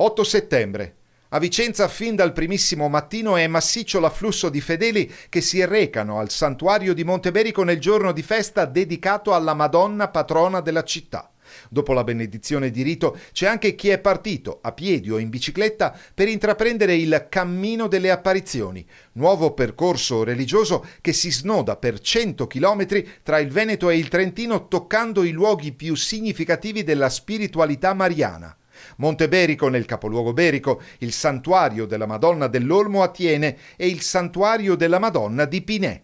8 settembre. A Vicenza fin dal primissimo mattino è massiccio l'afflusso di fedeli che si recano al santuario di Monteberico nel giorno di festa dedicato alla Madonna patrona della città. Dopo la benedizione di rito c'è anche chi è partito, a piedi o in bicicletta, per intraprendere il Cammino delle Apparizioni, nuovo percorso religioso che si snoda per 100 chilometri tra il Veneto e il Trentino, toccando i luoghi più significativi della spiritualità mariana. Monteberico nel capoluogo berico, il santuario della Madonna dell'Olmo a Thiene e il santuario della Madonna di Pinè.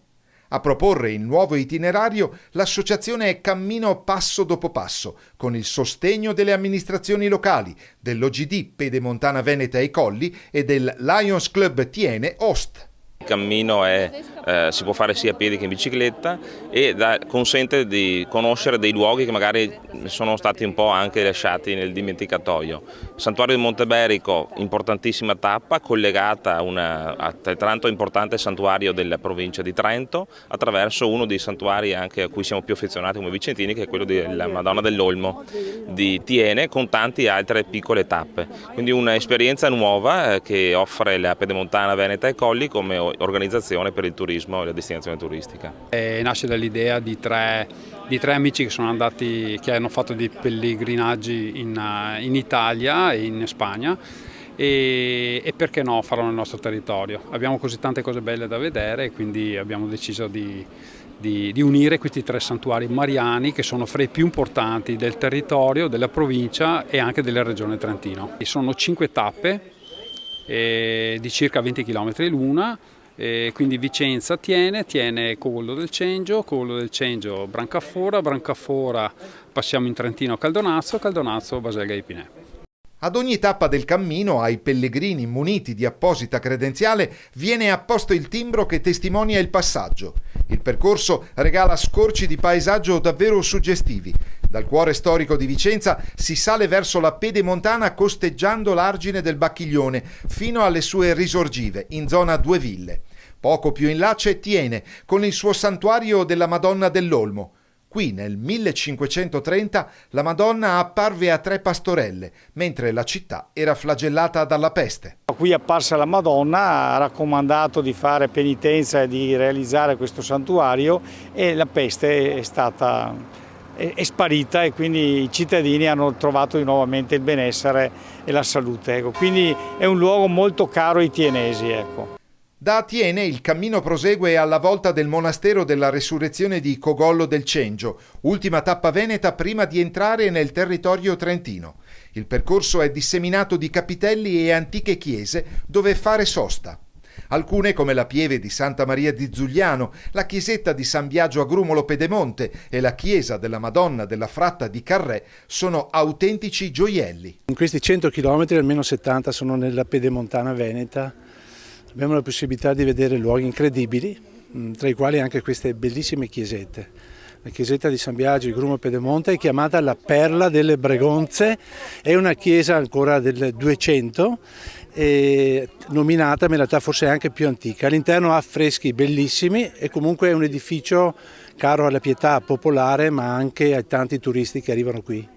A proporre il nuovo itinerario l'associazione è Cammino Passo dopo Passo, con il sostegno delle amministrazioni locali, dell'OGD Pedemontana Veneta e Colli e del Lions Club Thiene Ost. Il cammino si può fare sia a piedi che in bicicletta e consente di conoscere dei luoghi che magari sono stati un po' anche lasciati nel dimenticatoio. Il santuario di Monteberico, importantissima tappa, collegata a un altrettanto importante santuario della provincia di Trento attraverso uno dei santuari anche a cui siamo più affezionati come vicentini, che è quello della Madonna dell'Olmo di Thiene, con tante altre piccole tappe. Quindi un'esperienza nuova che offre la Pedemontana Veneta e Colli come organizzazione per il turismo e la destinazione turistica. Nasce dall'idea di tre amici che hanno fatto dei pellegrinaggi in Italia e in Spagna e perché no farlo nel nostro territorio. Abbiamo così tante cose belle da vedere e quindi abbiamo deciso di unire questi tre santuari mariani che sono fra i più importanti del territorio, della provincia e anche della regione Trentino. Sono 5 tappe di circa 20 km l'una. Quindi Vicenza Thiene, Collo del Cengio, Brancafora, passiamo in Trentino a Caldonazzo, Baselga di Pinè. Ad ogni tappa del cammino ai pellegrini muniti di apposita credenziale viene apposto il timbro che testimonia il passaggio. Il percorso regala scorci di paesaggio davvero suggestivi. Dal cuore storico di Vicenza si sale verso la Pedemontana costeggiando l'argine del Bacchiglione fino alle sue risorgive in zona Due Ville. Poco più in là c'è Thiene con il suo santuario della Madonna dell'Olmo. Qui nel 1530 la Madonna apparve a 3 pastorelle, mentre la città era flagellata dalla peste. Qui è apparsa la Madonna, ha raccomandato di fare penitenza e di realizzare questo santuario e la peste è sparita e quindi i cittadini hanno trovato nuovamente il benessere e la salute. Ecco. Quindi è un luogo molto caro ai tienesi. Ecco. Da Thiene il cammino prosegue alla volta del monastero della Resurrezione di Cogollo del Cengio, ultima tappa veneta prima di entrare nel territorio trentino. Il percorso è disseminato di capitelli e antiche chiese dove fare sosta. Alcune, come la pieve di Santa Maria di Zugliano, la chiesetta di San Biagio a Grumolo Pedemonte e la chiesa della Madonna della Fratta di Carré, sono autentici gioielli. In questi 100 chilometri almeno 70 sono nella Pedemontana Veneta. Abbiamo la possibilità di vedere luoghi incredibili, tra i quali anche queste bellissime chiesette. La chiesetta di San Biagio di Grumo Pedemonte è chiamata la Perla delle Bregonze, è una chiesa ancora del 200, nominata, ma in realtà forse è anche più antica. All'interno ha affreschi bellissimi e comunque è un edificio caro alla pietà popolare, ma anche ai tanti turisti che arrivano qui.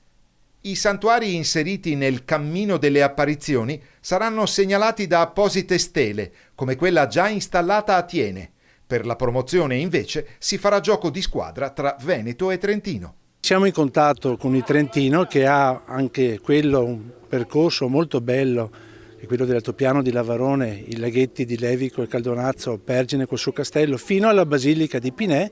I santuari inseriti nel Cammino delle Apparizioni saranno segnalati da apposite stele, come quella già installata a Thiene. Per la promozione, invece, si farà gioco di squadra tra Veneto e Trentino. Siamo in contatto con il Trentino, che ha anche quello un percorso molto bello, che è quello dell'altopiano di Lavarone, i laghetti di Levico e Caldonazzo, Pergine col suo castello, fino alla Basilica di Pinè,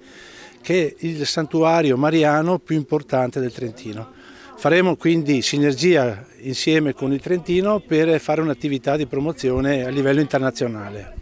che è il santuario mariano più importante del Trentino. Faremo quindi sinergia insieme con il Trentino per fare un'attività di promozione a livello internazionale.